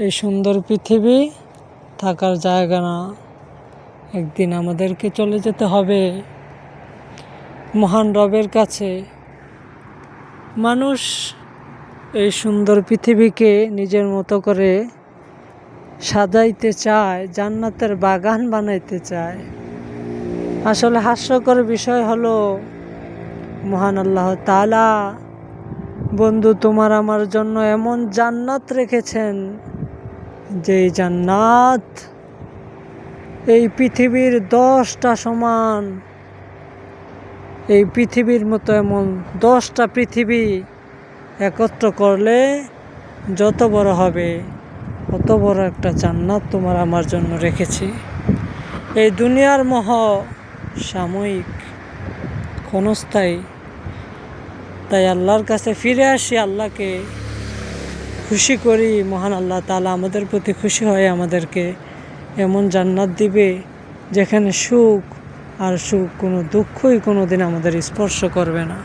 এই সুন্দর পৃথিবী থাকার জায়গা না, একদিন আমাদেরকে চলে যেতে হবে মহান রবের কাছে। মানুষ এই সুন্দর পৃথিবীকে নিজের মতো করে সাজাইতে চায়, জান্নাতের বাগান বানাইতে চায়। আসলে হাস্যকর বিষয় হলো মহান আল্লাহ তাআলা বন্ধু তোমার আমার জন্য এমন জান্নাত রেখেছেন, যেই জান্নাত এই পৃথিবীর 10টা সমান। এই পৃথিবীর মতো এমন 10টা পৃথিবী একত্র করলে যত বড় হবে, অত বড় একটা জান্নাত তোমার আমার জন্য রেখেছি। এই দুনিয়ার মোহ সাময়িক, ক্ষণস্থায়ী। তাই আল্লাহর কাছে ফিরে আসি, আল্লাহকে খুশি করি। মহান আল্লাহ তাআলা আমাদের প্রতি খুশি হয়ে আমাদেরকে এমন জান্নাত দিবে যেখানে সুখ আর সুখ, কোনো দুঃখই কোনো দিন আমাদের স্পর্শ করবে না।